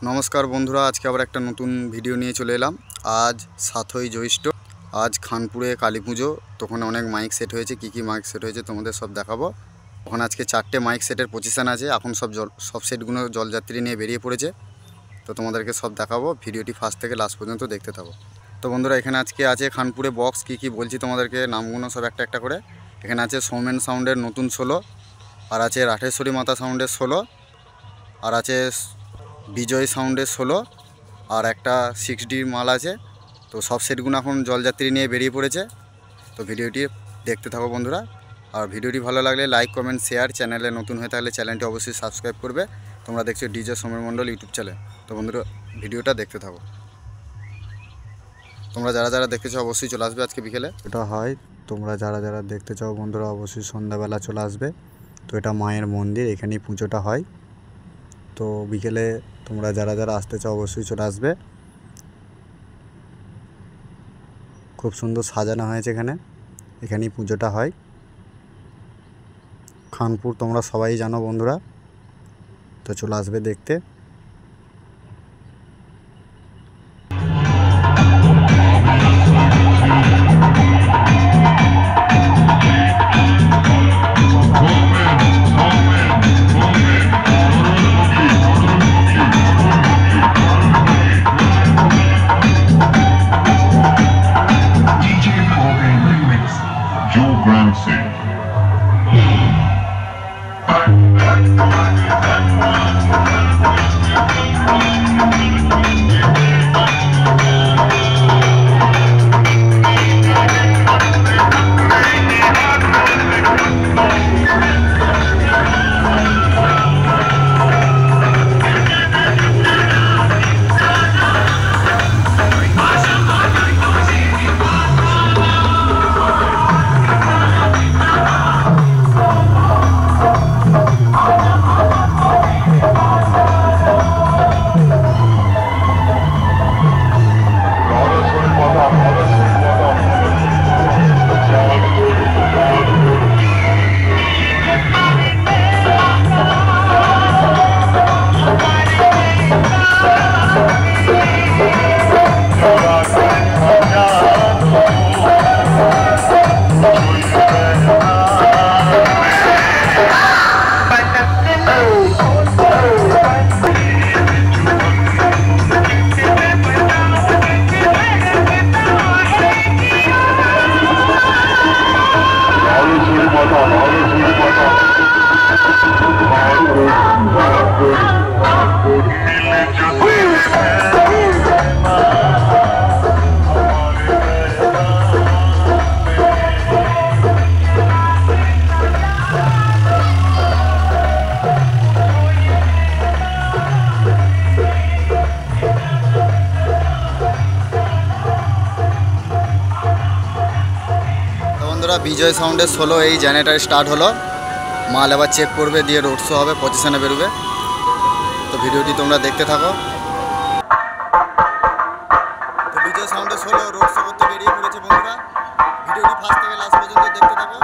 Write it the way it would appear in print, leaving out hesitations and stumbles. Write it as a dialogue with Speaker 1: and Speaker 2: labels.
Speaker 1: नमस्कार बंधुरा आज के आबार एक नतून भिडियो निये चले एलाम। आज 7ই জ্যৈষ্ঠ। आज खानपुरे काली पुजो। तखन अनेक माइक सेट होयेछे, की माइक सेट होयेछे तोमादेर सब देखाबो। तखन आज के 4टे माइक सेटर पजिशन आछे। एखन सब सेटगुलो जलयात्री निये बेरिये पड़ेछे, तो तोमादेरके सब देखाबो। भिडियोटी फार्स्ट थेके लास्ट पर्यन्त देखते थाको। तो बंधुरा एखाने आजके आछे खानपुरे बक्स की बोलछि तोमादेरके नामगुलो सब एकटा एकटा करे। एखाने आछे सौमेन साउंडेर नतून 16, और आछे राठेश्वरी माता साउंडेर 16, और आछे विजय साउंडे 16 और एक 6D माल आछे। तो सब सेटगुलो एखन जलयात्री निये बेरिये पड़ेछे। तो भिडियोटी देखते थाको बंधुरा, और भिडियोटी भालो लागले लाइक कमेंट शेयर, चैनेले नतून हये थाकले चैनलटी अवश्य सबस्क्राइब करबे। तोमरा देखछो डीजे सौमेन मंडल यूट्यूब चैनल। तो बंधुरा भिडियोटा देखते थाको। तोमरा जारा जारा देखते चाओ अवश्य चले आसबे आजके बिकेले। एटा हय तोमरा जारा जारा देखते चाओ बंधुरा अवश्य सन्ध्याबेला चले आसबे। तो एटा मायेर मंदिर, एखानेई पुजोटा हय। तो बिकेले তোমরা যারা যারা আসতে চাও অবশ্যই চলে আসবে। খুব সুন্দর সাজানো হয়েছে এখানে, এখানেই পুজোটা হয়। খানপুর তোমরা সবাই জানো বন্ধুরা, তো চলে আসবে দেখতে। विजय साउंडे 16 এই জেনারেটর স্টার্ট হলো। মাল আবার চেক করবে, দিয়ে রোড শো হবে, পজিশনে বেরোবে। তো ভিডিওটি তোমরা দেখতে থাকো। তো বিজয় সাউন্ডে 16 রোড শো করতে বেরিয়ে পড়েছে বন্ধুরা। ভিডিওটি ফার্স্ট থেকে লাস্ট পর্যন্ত দেখতে থাকো।